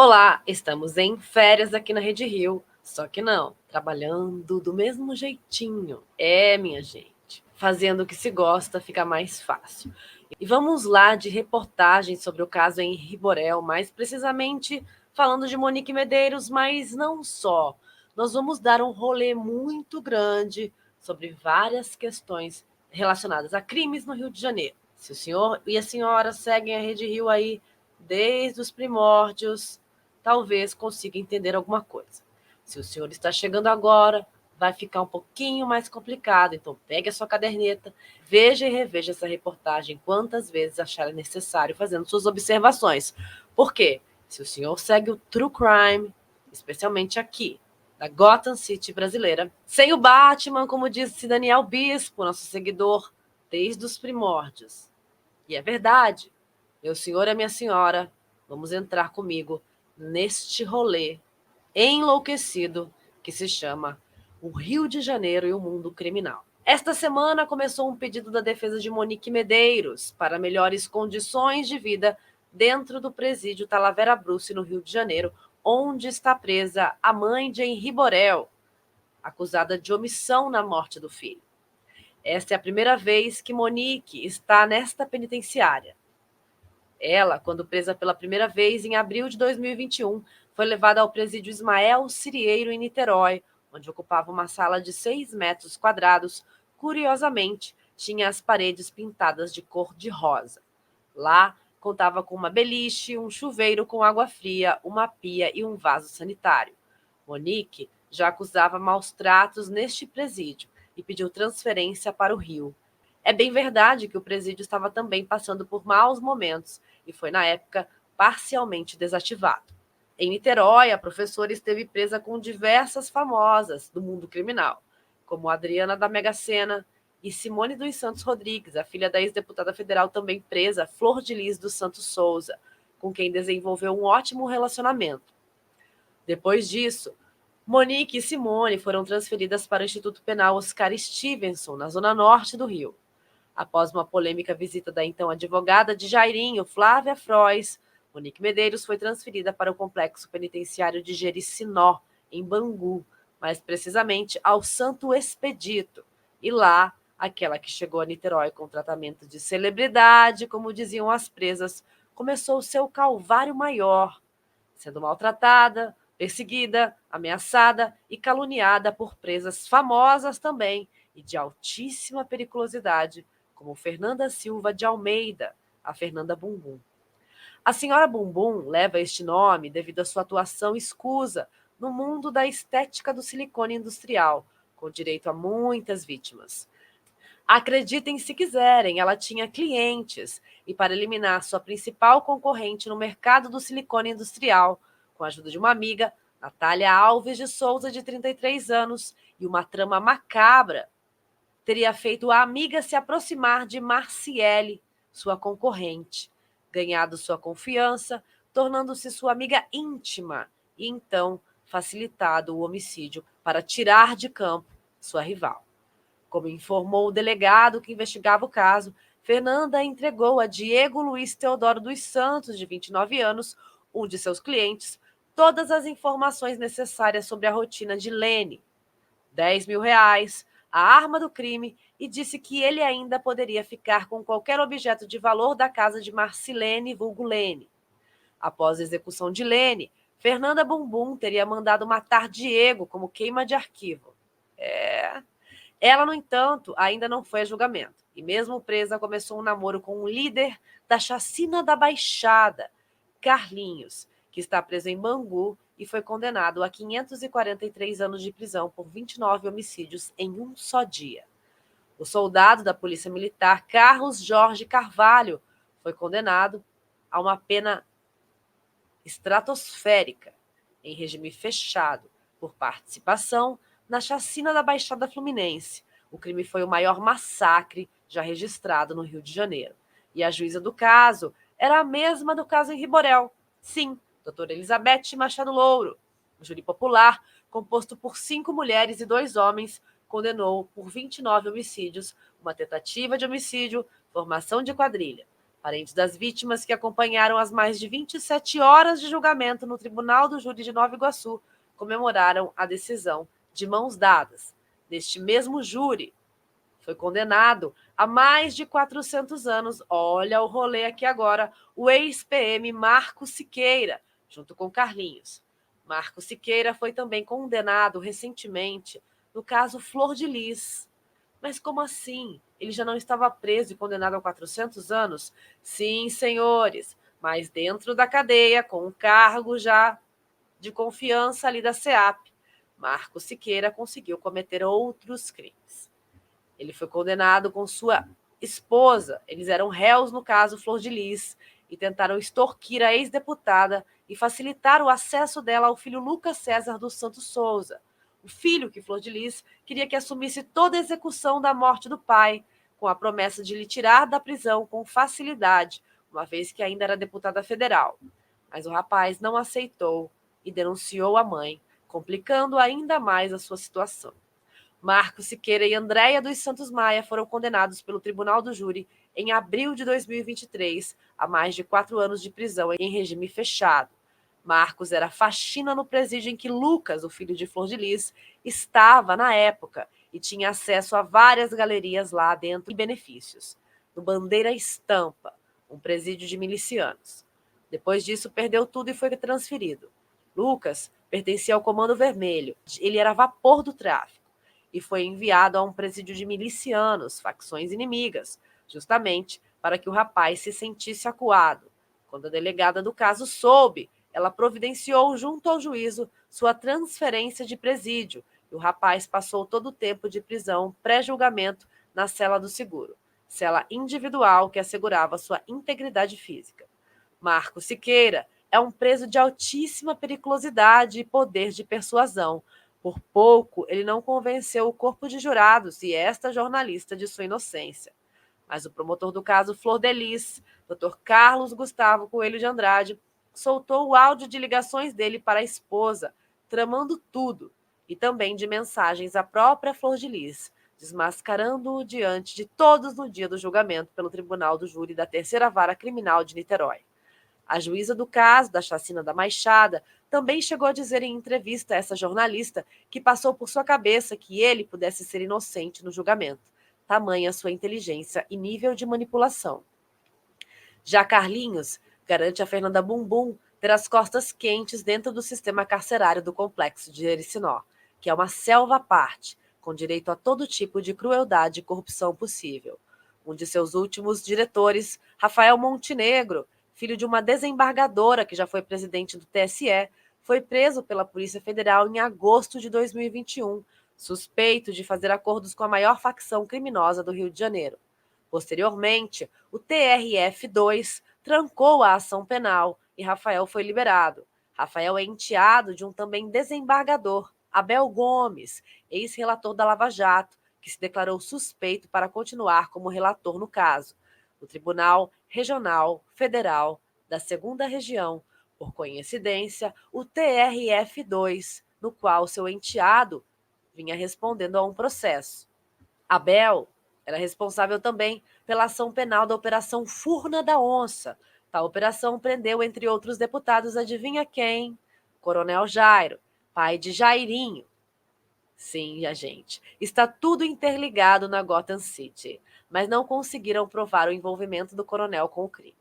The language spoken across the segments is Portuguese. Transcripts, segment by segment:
Olá, estamos em férias aqui na Rede Rio, só que não, trabalhando do mesmo jeitinho. Minha gente, fazendo o que se gosta fica mais fácil. E vamos lá de reportagem sobre o caso Henri Borel, mais precisamente falando de Monique Medeiros, mas não só. Nós vamos dar um rolê muito grande sobre várias questões relacionadas a crimes no Rio de Janeiro. Se o senhor e a senhora seguem a Rede Rio aí desde os primórdios, talvez consiga entender alguma coisa. Se o senhor está chegando agora, vai ficar um pouquinho mais complicado, então pegue a sua caderneta, veja e reveja essa reportagem quantas vezes achar necessário, fazendo suas observações. Por quê? Se o senhor segue o True Crime, especialmente aqui, da Gotham City brasileira, sem o Batman, como disse Daniel Bispo, nosso seguidor, desde os primórdios. E é verdade, meu senhor e minha senhora, vamos entrar comigo neste rolê enlouquecido que se chama o Rio de Janeiro e o mundo criminal. Esta semana começou um pedido da defesa de Monique Medeiros para melhores condições de vida dentro do presídio Talavera Bruce, no Rio de Janeiro, onde está presa a mãe de Henri Borel, acusada de omissão na morte do filho. Esta é a primeira vez que Monique está nesta penitenciária. Ela, quando presa pela primeira vez em abril de 2021, foi levada ao presídio Ismael Cirieiro, em Niterói, onde ocupava uma sala de 6 metros quadrados. Curiosamente, tinha as paredes pintadas de cor de rosa. Lá, contava com uma beliche, um chuveiro com água fria, uma pia e um vaso sanitário. Monique já acusava maus tratos neste presídio e pediu transferência para o Rio. É bem verdade que o presídio estava também passando por maus momentos e foi, na época, parcialmente desativado. Em Niterói, a professora esteve presa com diversas famosas do mundo criminal, como Adriana da Mega Sena e Simone dos Santos Rodrigues, a filha da ex-deputada federal também presa, Flor de Lis dos Santos Souza, com quem desenvolveu um ótimo relacionamento. Depois disso, Monique e Simone foram transferidas para o Instituto Penal Oscar Stevenson, na zona norte do Rio. Após uma polêmica visita da então advogada de Jairinho, Flávia Frois, Monique Medeiros foi transferida para o complexo penitenciário de Jericinó, em Bangu, mais precisamente ao Santo Expedito. E lá, aquela que chegou a Niterói com tratamento de celebridade, como diziam as presas, começou o seu calvário maior, sendo maltratada, perseguida, ameaçada e caluniada por presas famosas também e de altíssima periculosidade, como Fernanda Silva de Almeida, a Fernanda Bumbum. A senhora Bumbum leva este nome devido à sua atuação escusa no mundo da estética do silicone industrial, com direito a muitas vítimas. Acreditem se quiserem, ela tinha clientes e, para eliminar sua principal concorrente no mercado do silicone industrial, com a ajuda de uma amiga, Natália Alves de Souza, de 33 anos, e uma trama macabra, teria feito a amiga se aproximar de Marciele, sua concorrente, ganhado sua confiança, tornando-se sua amiga íntima e, então, facilitado o homicídio para tirar de campo sua rival. Como informou o delegado que investigava o caso, Fernanda entregou a Diego Luiz Teodoro dos Santos, de 29 anos, um de seus clientes, todas as informações necessárias sobre a rotina de Lene, R$ 10.000, a arma do crime, e disse que ele ainda poderia ficar com qualquer objeto de valor da casa de Marcilene, vulgo Lene. Após a execução de Lene, Fernanda Bumbum teria mandado matar Diego como queima de arquivo. Ela, no entanto, ainda não foi a julgamento. E mesmo presa, começou um namoro com um líder da chacina da Baixada, Carlinhos, que está preso em Bangu e foi condenado a 543 anos de prisão por 29 homicídios em um só dia. O soldado da Polícia Militar, Carlos Jorge Carvalho, foi condenado a uma pena estratosférica, em regime fechado, por participação na chacina da Baixada Fluminense. O crime foi o maior massacre já registrado no Rio de Janeiro. E a juíza do caso era a mesma do caso Henri Borel. Sim, doutora Elizabeth Machado Louro. O júri popular, composto por 5 mulheres e 2 homens, condenou por 29 homicídios, uma tentativa de homicídio, formação de quadrilha, Parentes das vítimas que acompanharam as mais de 27 horas de julgamento no Tribunal do Júri de Nova Iguaçu comemoraram a decisão de mãos dadas. Neste mesmo júri, foi condenado a mais de 400 anos, olha o rolê aqui agora, o ex-PM Marco Siqueira, junto com Carlinhos. Marco Siqueira foi também condenado recentemente no caso Flor de Lis. Mas como assim? Ele já não estava preso e condenado a 400 anos? Sim, senhores, mas dentro da cadeia, com um cargo já de confiança ali da SEAP, Marco Siqueira conseguiu cometer outros crimes. Ele foi condenado com sua esposa. Eles eram réus no caso Flor de Lis e tentaram extorquir a ex-deputada e facilitar o acesso dela ao filho Lucas César dos Santos Souza, o filho que Flor de Lis queria que assumisse toda a execução da morte do pai, com a promessa de lhe tirar da prisão com facilidade, uma vez que ainda era deputada federal. Mas o rapaz não aceitou e denunciou a mãe, complicando ainda mais a sua situação. Marco Siqueira e Andréia dos Santos Maia foram condenados pelo Tribunal do Júri em abril de 2023 a mais de 4 anos de prisão em regime fechado. Marcos era faxina no presídio em que Lucas, o filho de Flor de Lis, estava na época e tinha acesso a várias galerias lá dentro e benefícios. No Bandeira Estampa, um presídio de milicianos. Depois disso, perdeu tudo e foi transferido. Lucas pertencia ao Comando Vermelho. Ele era vapor do tráfico e foi enviado a um presídio de milicianos, facções inimigas, justamente para que o rapaz se sentisse acuado. Quando a delegada do caso soube, ela providenciou junto ao juízo sua transferência de presídio e o rapaz passou todo o tempo de prisão pré-julgamento na cela do seguro, cela individual que assegurava sua integridade física. Marco Siqueira é um preso de altíssima periculosidade e poder de persuasão. Por pouco, ele não convenceu o corpo de jurados e esta jornalista de sua inocência. Mas o promotor do caso Flor de Lis, Dr. Carlos Gustavo Coelho de Andrade, soltou o áudio de ligações dele para a esposa, tramando tudo, e também de mensagens à própria Flor de Lis, desmascarando-o diante de todos no dia do julgamento pelo Tribunal do Júri da Terceira Vara Criminal de Niterói. A juíza do caso da chacina da Machada também chegou a dizer em entrevista a essa jornalista que passou por sua cabeça que ele pudesse ser inocente no julgamento. Tamanha sua inteligência e nível de manipulação. Já Carlinhos garante a Fernanda Bumbum ter as costas quentes dentro do sistema carcerário do complexo de Jericinó, que é uma selva à parte, com direito a todo tipo de crueldade e corrupção possível. Um de seus últimos diretores, Rafael Montenegro, filho de uma desembargadora que já foi presidente do TSE, foi preso pela Polícia Federal em agosto de 2021, suspeito de fazer acordos com a maior facção criminosa do Rio de Janeiro. Posteriormente, o TRF2 trancou a ação penal e Rafael foi liberado. Rafael é enteado de um também desembargador, Abel Gomes, ex-relator da Lava Jato, que se declarou suspeito para continuar como relator no caso. O Tribunal Regional Federal da Segunda Região, por coincidência, o TRF2, no qual seu enteado vinha respondendo a um processo. Abel era responsável também pela ação penal da Operação Furna da Onça. Tal operação prendeu, entre outros deputados, adivinha quem? Coronel Jairo, pai de Jairinho. Sim, a gente. Está tudo interligado na Gotham City, mas não conseguiram provar o envolvimento do coronel com o crime.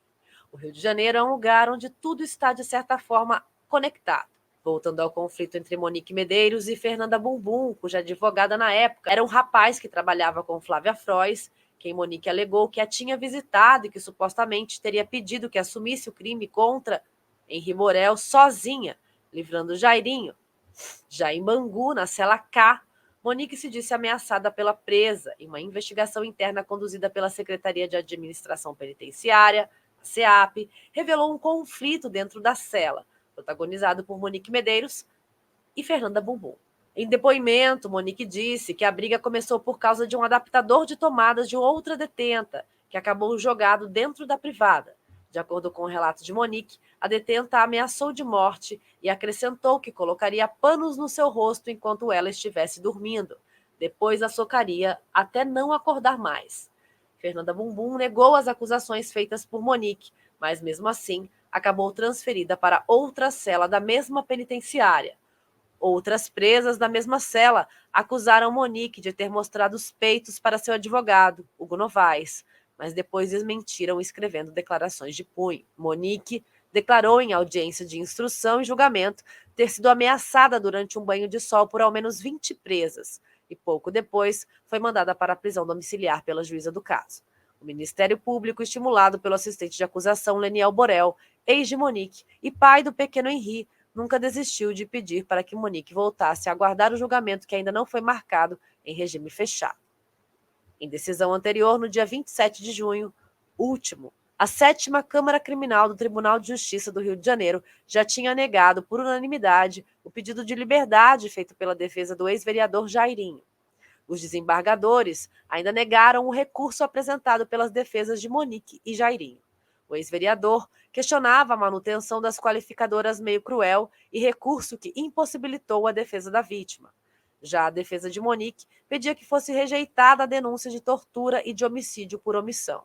O Rio de Janeiro é um lugar onde tudo está, de certa forma, conectado. Voltando ao conflito entre Monique Medeiros e Fernanda Bumbum, cuja advogada na época era um rapaz que trabalhava com Flávia Frois, quem Monique alegou que a tinha visitado e que supostamente teria pedido que assumisse o crime contra Henri Borel sozinha, livrando Jairinho. Já em Bangu, na cela K, Monique se disse ameaçada pela presa em uma investigação interna conduzida pela Secretaria de Administração Penitenciária, a SEAP, revelou um conflito dentro da cela, protagonizado por Monique Medeiros e Fernanda Bumbum. Em depoimento, Monique disse que a briga começou por causa de um adaptador de tomadas de outra detenta, que acabou jogado dentro da privada. De acordo com o relato de Monique, a detenta a ameaçou de morte e acrescentou que colocaria panos no seu rosto enquanto ela estivesse dormindo. Depois a socaria até não acordar mais. Fernanda Bumbum negou as acusações feitas por Monique, mas mesmo assim acabou transferida para outra cela da mesma penitenciária. Outras presas da mesma cela acusaram Monique de ter mostrado os peitos para seu advogado, Hugo Novaes, mas depois desmentiram escrevendo declarações de punho. Monique declarou em audiência de instrução e julgamento ter sido ameaçada durante um banho de sol por ao menos 20 presas e pouco depois foi mandada para a prisão domiciliar pela juíza do caso. O Ministério Público, estimulado pelo assistente de acusação Leniel Borel, ex de Monique e pai do pequeno Henri, nunca desistiu de pedir para que Monique voltasse a aguardar o julgamento que ainda não foi marcado em regime fechado. Em decisão anterior, no dia 27 de junho, último, a 7ª Câmara Criminal do Tribunal de Justiça do Rio de Janeiro já tinha negado, por unanimidade, o pedido de liberdade feito pela defesa do ex-vereador Jairinho. Os desembargadores ainda negaram o recurso apresentado pelas defesas de Monique e Jairinho. O ex-vereador questionava a manutenção das qualificadoras meio cruel e recurso que impossibilitou a defesa da vítima. Já a defesa de Monique pedia que fosse rejeitada a denúncia de tortura e de homicídio por omissão.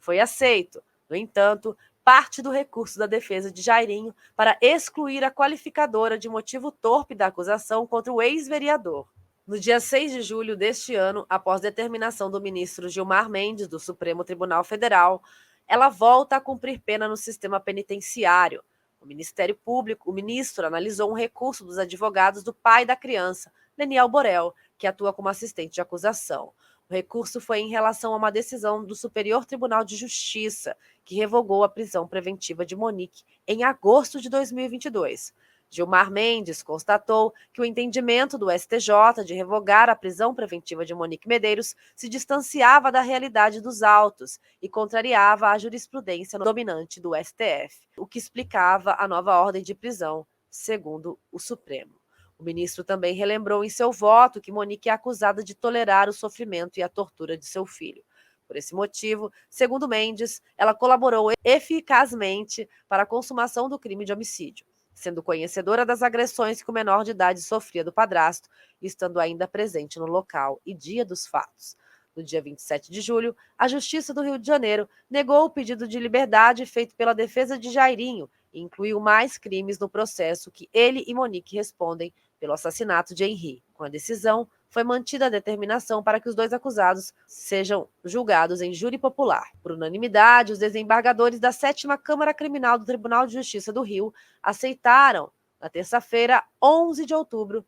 Foi aceito, no entanto, parte do recurso da defesa de Jairinho para excluir a qualificadora de motivo torpe da acusação contra o ex-vereador. No dia 6 de julho deste ano, após determinação do ministro Gilmar Mendes, do Supremo Tribunal Federal, ela volta a cumprir pena no sistema penitenciário. O Ministério Público, o ministro analisou um recurso dos advogados do pai da criança, Leniel Borel, que atua como assistente de acusação. O recurso foi em relação a uma decisão do Superior Tribunal de Justiça, que revogou a prisão preventiva de Monique em agosto de 2022. Gilmar Mendes constatou que o entendimento do STJ de revogar a prisão preventiva de Monique Medeiros se distanciava da realidade dos autos e contrariava a jurisprudência dominante do STF, o que explicava a nova ordem de prisão, segundo o Supremo. O ministro também relembrou em seu voto que Monique é acusada de tolerar o sofrimento e a tortura de seu filho. Por esse motivo, segundo Mendes, ela colaborou eficazmente para a consumação do crime de homicídio, sendo conhecedora das agressões que o menor de idade sofria do padrasto, estando ainda presente no local e dia dos fatos. No dia 27 de julho, a Justiça do Rio de Janeiro negou o pedido de liberdade feito pela defesa de Jairinho e incluiu mais crimes no processo que ele e Monique respondem pelo assassinato de Henri. Com a decisão, foi mantida a determinação para que os dois acusados sejam julgados em júri popular. Por unanimidade, os desembargadores da 7ª Câmara Criminal do Tribunal de Justiça do Rio aceitaram, na terça-feira, 11 de outubro,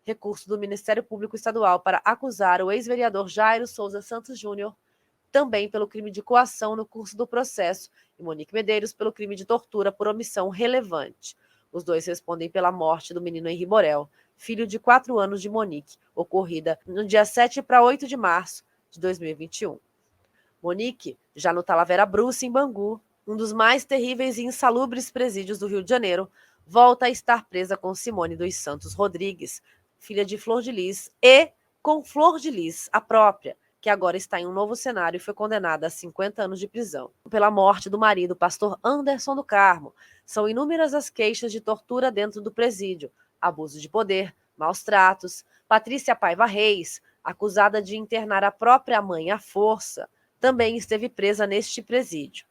recurso do Ministério Público Estadual para acusar o ex-vereador Jairo Souza Santos Júnior, também pelo crime de coação no curso do processo, e Monique Medeiros pelo crime de tortura por omissão relevante. Os dois respondem pela morte do menino Henri Borel, filho de 4 anos de Monique, ocorrida no dia 7 para 8 de março de 2021. Monique, já no Talavera Bruce, em Bangu, um dos mais terríveis e insalubres presídios do Rio de Janeiro, volta a estar presa com Simone dos Santos Rodrigues, filha de Flor de Lis, e com Flor de Lis, a própria, que agora está em um novo cenário e foi condenada a 50 anos de prisão. Pela morte do marido, pastor Anderson do Carmo, são inúmeras as queixas de tortura dentro do presídio, abuso de poder, maus tratos. Patrícia Paiva Reis, acusada de internar a própria mãe à força, também esteve presa neste presídio.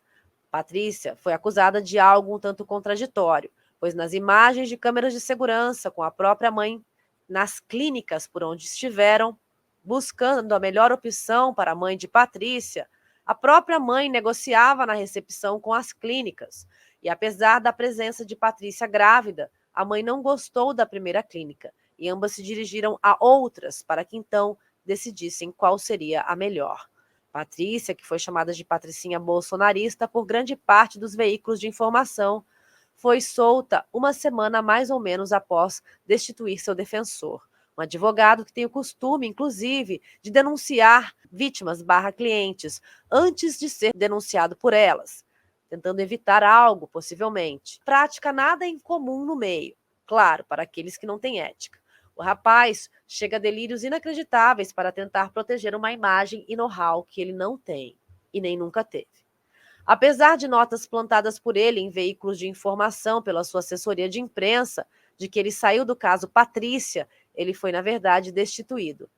Patrícia foi acusada de algo um tanto contraditório, pois nas imagens de câmeras de segurança com a própria mãe nas clínicas por onde estiveram, buscando a melhor opção para a mãe de Patrícia, a própria mãe negociava na recepção com as clínicas. E apesar da presença de Patrícia grávida, a mãe não gostou da primeira clínica e ambas se dirigiram a outras para que então decidissem qual seria a melhor. Patrícia, que foi chamada de Patricinha bolsonarista por grande parte dos veículos de informação, foi solta uma semana mais ou menos após destituir seu defensor, um advogado que tem o costume, inclusive, de denunciar vítimas/clientes antes de ser denunciado por elas, tentando evitar algo, possivelmente. Prática nada incomum no meio, claro, para aqueles que não têm ética. O rapaz chega a delírios inacreditáveis para tentar proteger uma imagem e know-how que ele não tem e nem nunca teve. Apesar de notas plantadas por ele em veículos de informação pela sua assessoria de imprensa de que ele saiu do caso Patrícia, ele foi, na verdade, destituído.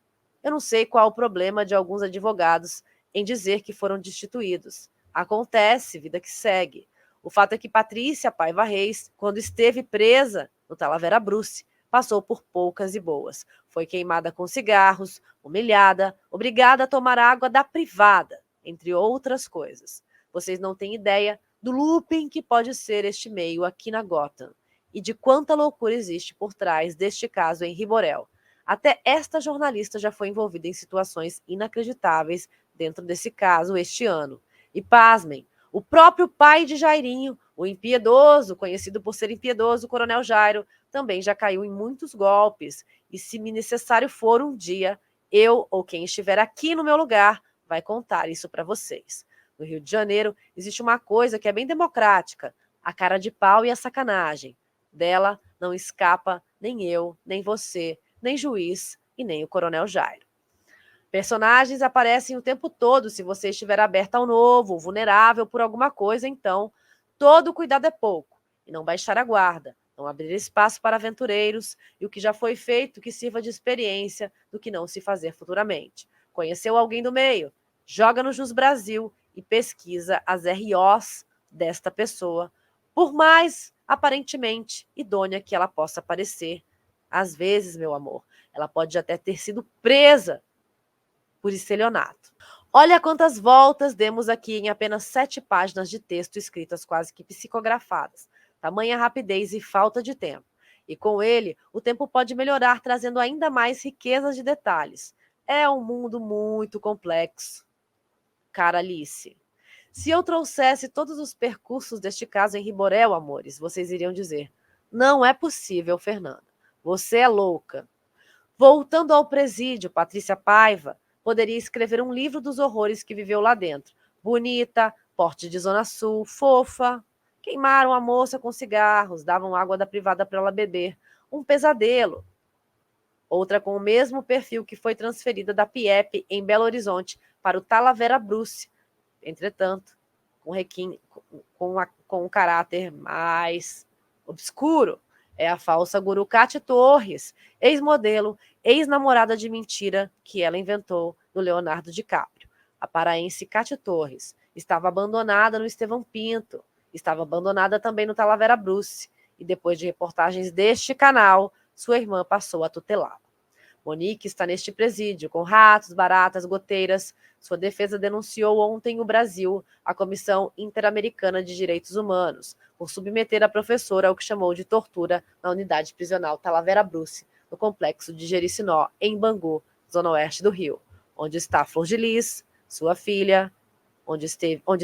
Eu não sei qual o problema de alguns advogados em dizer que foram destituídos. Acontece, vida que segue. O fato é que Patrícia Paiva Reis, quando esteve presa no Talavera Bruce, passou por poucas e boas. Foi queimada com cigarros, humilhada, obrigada a tomar água da privada, entre outras coisas. Vocês não têm ideia do looping que pode ser este meio aqui na Gotham e de quanta loucura existe por trás deste caso em Riborel. Até esta jornalista já foi envolvida em situações inacreditáveis dentro desse caso este ano. E pasmem, o próprio pai de Jairinho, o impiedoso, conhecido por ser impiedoso, o Coronel Jairo, também já caiu em muitos golpes. E se necessário for um dia, eu ou quem estiver aqui no meu lugar vai contar isso para vocês. No Rio de Janeiro existe uma coisa que é bem democrática, a cara de pau e a sacanagem. Dela não escapa nem eu, nem você, nem juiz e nem o Coronel Jairo. Personagens aparecem o tempo todo se você estiver aberta ao novo, vulnerável por alguma coisa, então todo cuidado é pouco. E não baixar a guarda, não abrir espaço para aventureiros e o que já foi feito que sirva de experiência do que não se fazer futuramente. Conheceu alguém do meio? Joga no Jus Brasil e pesquisa as ROs desta pessoa, por mais aparentemente idônea que ela possa parecer. Às vezes, meu amor, ela pode até ter sido presa por estelionato. Olha quantas voltas demos aqui em apenas 7 páginas de texto escritas quase que psicografadas. Tamanha rapidez e falta de tempo. E com ele, o tempo pode melhorar, trazendo ainda mais riquezas de detalhes. É um mundo muito complexo, cara Alice. Se eu trouxesse todos os percursos deste caso em Riborel, amores, vocês iriam dizer: não é possível, Fernanda. Você é louca. Voltando ao presídio, Patrícia Paiva poderia escrever um livro dos horrores que viveu lá dentro. Bonita, porte de Zona Sul, fofa. Queimaram a moça com cigarros, davam água da privada para ela beber. Um pesadelo. Outra com o mesmo perfil que foi transferida da PIEP em Belo Horizonte para o Talavera Bruce. Entretanto, com um caráter mais obscuro, é a falsa guru Cate Torres, ex-modelo, ex-namorada de mentira que ela inventou no Leonardo DiCaprio. A paraense Cate Torres estava abandonada no Estevão Pinto, estava abandonada também no Talavera Bruce, e depois de reportagens deste canal, sua irmã passou a tutelá-la. Monique está neste presídio, com ratos, baratas, goteiras. Sua defesa denunciou ontem o Brasil à Comissão Interamericana de Direitos Humanos por submeter a professora ao que chamou de tortura na unidade prisional Talavera Bruce, no complexo de Jericinó, em Bangu, zona oeste do Rio, onde está Flor de Lis, sua filha, onde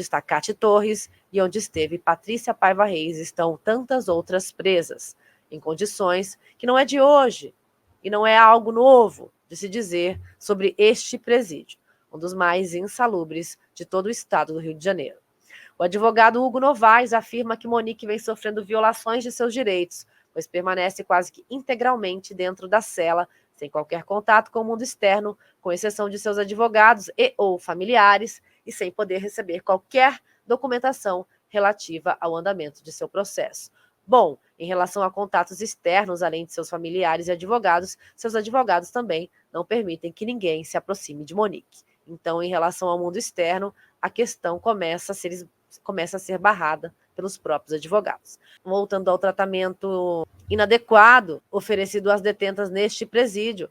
está Cate Torres e onde esteve Patrícia Paiva Reis, estão tantas outras presas, em condições que não é de hoje, e não é algo novo de se dizer sobre este presídio, um dos mais insalubres de todo o estado do Rio de Janeiro. O advogado Hugo Novaes afirma que Monique vem sofrendo violações de seus direitos, pois permanece quase que integralmente dentro da cela, sem qualquer contato com o mundo externo, com exceção de seus advogados e ou familiares, e sem poder receber qualquer documentação relativa ao andamento de seu processo. Bom, em relação a contatos externos, além de seus familiares e advogados, seus advogados também não permitem que ninguém se aproxime de Monique. Então, em relação ao mundo externo, a questão começa a ser barrada pelos próprios advogados. Voltando ao tratamento inadequado oferecido às detentas neste presídio,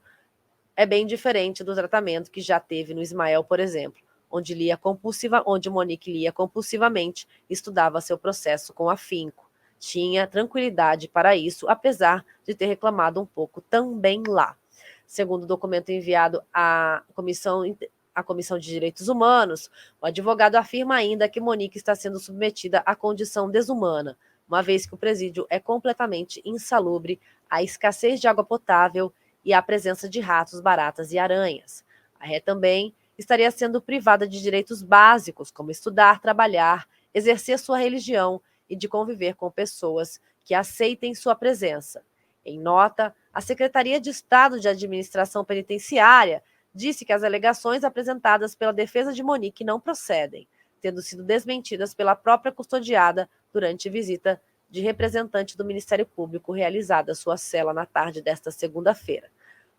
é bem diferente do tratamento que já teve no Ismael, por exemplo, onde Monique lia compulsivamente e estudava seu processo com afinco. Tinha tranquilidade para isso, apesar de ter reclamado um pouco também lá. Segundo o documento enviado à Comissão de Direitos Humanos, o advogado afirma ainda que Monique está sendo submetida à condição desumana, uma vez que o presídio é completamente insalubre, há escassez de água potável e a presença de ratos, baratas e aranhas. A ré também estaria sendo privada de direitos básicos, como estudar, trabalhar, exercer sua religião e de conviver com pessoas que aceitem sua presença. Em nota, a Secretaria de Estado de Administração Penitenciária disse que as alegações apresentadas pela defesa de Monique não procedem, tendo sido desmentidas pela própria custodiada durante visita de representante do Ministério Público realizada à sua cela na tarde desta segunda-feira.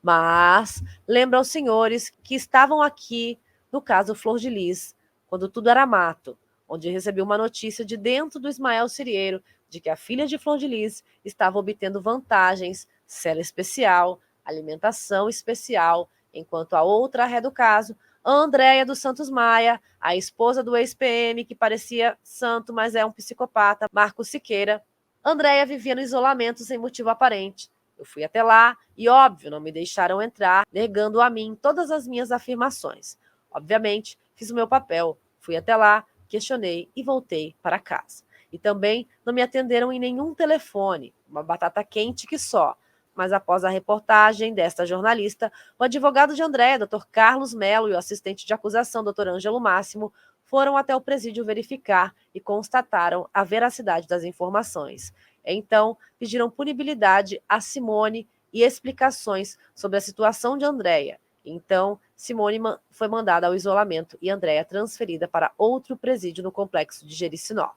Mas lembra aos senhores que estavam aqui no caso Flor de Lis, quando tudo era mato, onde recebi uma notícia de dentro do Ismael Cirieiro de que a filha de Flor de Lis estava obtendo vantagens, cela especial, alimentação especial, enquanto a outra ré do caso, a Andréia dos Santos Maia, a esposa do ex-PM, que parecia santo, mas é um psicopata, Marcos Siqueira. Andréia vivia no isolamento sem motivo aparente. Eu fui até lá e, óbvio, não me deixaram entrar, negando a mim todas as minhas afirmações. Obviamente, fiz o meu papel, fui até lá, questionei e voltei para casa. E também não me atenderam em nenhum telefone, uma batata quente que só. Mas após a reportagem desta jornalista, o advogado de Andréia, Dr. Carlos Melo, e o assistente de acusação, Dr. Ângelo Máximo, foram até o presídio verificar e constataram a veracidade das informações. Então, pediram punibilidade a Simone e explicações sobre a situação de Andréia. Então, Simone foi mandada ao isolamento e Andréia transferida para outro presídio no complexo de Jericinó.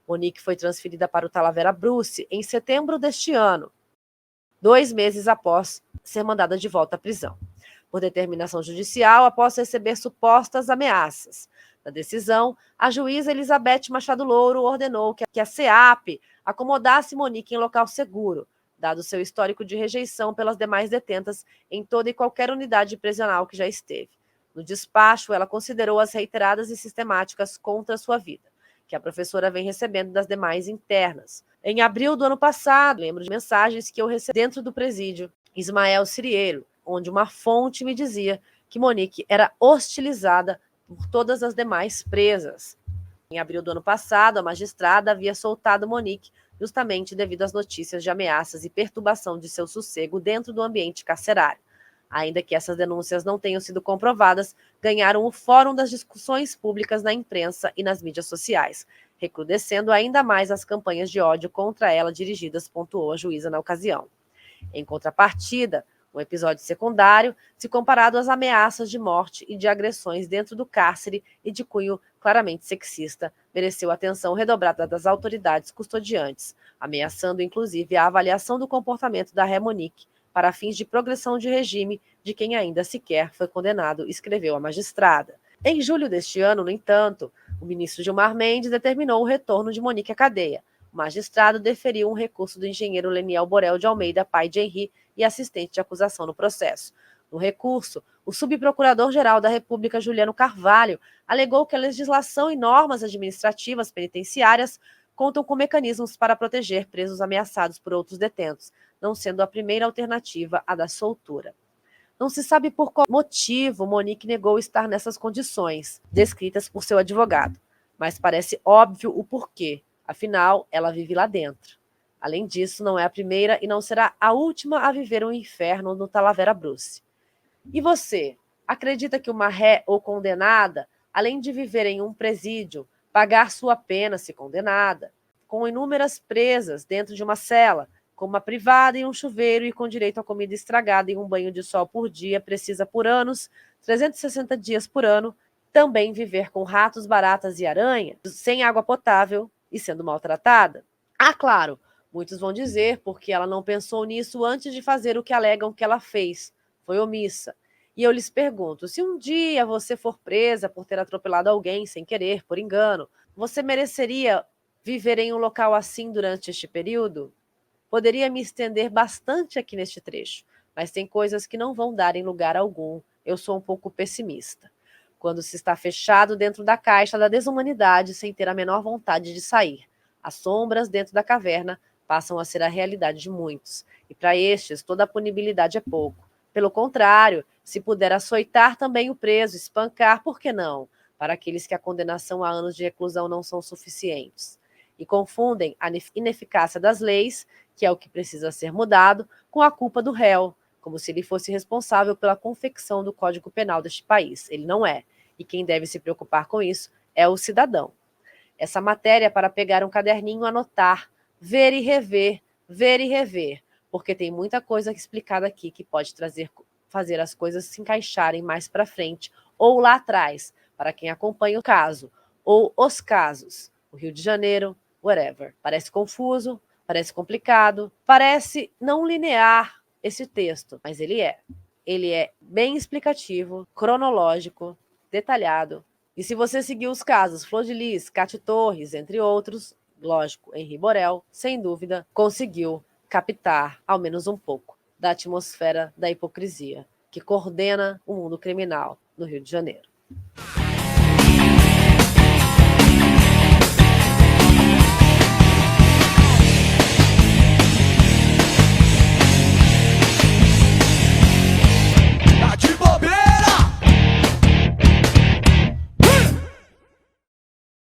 Monique foi transferida para o Talavera Bruce em setembro deste ano, 2 meses após ser mandada de volta à prisão, por determinação judicial após receber supostas ameaças. Na decisão, a juíza Elizabeth Machado Louro ordenou que a SEAP acomodasse Monique em local seguro, dado seu histórico de rejeição pelas demais detentas em toda e qualquer unidade prisional que já esteve. No despacho, ela considerou as reiteradas e sistemáticas contra sua vida, que a professora vem recebendo das demais internas. Em abril do ano passado, lembro de mensagens que eu recebi dentro do presídio Ismael Cirieiro, onde uma fonte me dizia que Monique era hostilizada por todas as demais presas. Em abril do ano passado, a magistrada havia soltado Monique justamente devido às notícias de ameaças e perturbação de seu sossego dentro do ambiente carcerário. Ainda que essas denúncias não tenham sido comprovadas, ganharam o fórum das discussões públicas na imprensa e nas mídias sociais, recrudescendo ainda mais as campanhas de ódio contra ela dirigidas, pontuou a juíza na ocasião. Em contrapartida, um episódio secundário, se comparado às ameaças de morte e de agressões dentro do cárcere e de cunho claramente sexista, mereceu atenção redobrada das autoridades custodiantes, ameaçando inclusive a avaliação do comportamento da ré Monique para fins de progressão de regime de quem ainda sequer foi condenado, escreveu a magistrada. Em julho deste ano, no entanto, o ministro Gilmar Mendes determinou o retorno de Monique à cadeia. O magistrado deferiu um recurso do engenheiro Leniel Borel de Almeida, pai de Henri e assistente de acusação no processo. No recurso, o subprocurador-geral da República, Juliano Carvalho, alegou que a legislação e normas administrativas penitenciárias contam com mecanismos para proteger presos ameaçados por outros detentos, não sendo a primeira alternativa a da soltura. Não se sabe por qual motivo Monique negou estar nessas condições, descritas por seu advogado, mas parece óbvio o porquê, afinal, ela vive lá dentro. Além disso, não é a primeira e não será a última a viver um inferno no Talavera Bruce. E você, acredita que uma ré ou condenada, além de viver em um presídio, pagar sua pena se condenada, com inúmeras presas dentro de uma cela, com uma privada e um chuveiro e com direito a comida estragada e um banho de sol por dia, precisa por anos, 360 dias por ano, também viver com ratos, baratas e aranhas, sem água potável e sendo maltratada? Ah, claro, muitos vão dizer porque ela não pensou nisso antes de fazer o que alegam que ela fez, foi omissa. E eu lhes pergunto, se um dia você for presa por ter atropelado alguém sem querer, por engano, você mereceria viver em um local assim durante este período? Poderia me estender bastante aqui neste trecho, mas tem coisas que não vão dar em lugar algum. Eu sou um pouco pessimista. Quando se está fechado dentro da caixa da desumanidade sem ter a menor vontade de sair, as sombras dentro da caverna passam a ser a realidade de muitos. E para estes, toda a punibilidade é pouco. Pelo contrário, se puder açoitar também o preso, espancar, por que não? Para aqueles que a condenação a anos de reclusão não são suficientes. E confundem a ineficácia das leis, que é o que precisa ser mudado, com a culpa do réu, como se ele fosse responsável pela confecção do Código Penal deste país. Ele não é. E quem deve se preocupar com isso é o cidadão. Essa matéria é para pegar um caderninho, anotar, ver e rever, porque tem muita coisa explicada aqui que pode fazer as coisas se encaixarem mais para frente ou lá atrás, para quem acompanha o caso, ou os casos, o Rio de Janeiro, whatever. Parece confuso, parece complicado, parece não linear esse texto, mas ele é. Ele é bem explicativo, cronológico, detalhado. E se você seguir os casos Flor de Lis, Cate Torres, entre outros, lógico, Henri Borel, sem dúvida, conseguiu captar, ao menos um pouco, da atmosfera da hipocrisia que coordena o mundo criminal no Rio de Janeiro.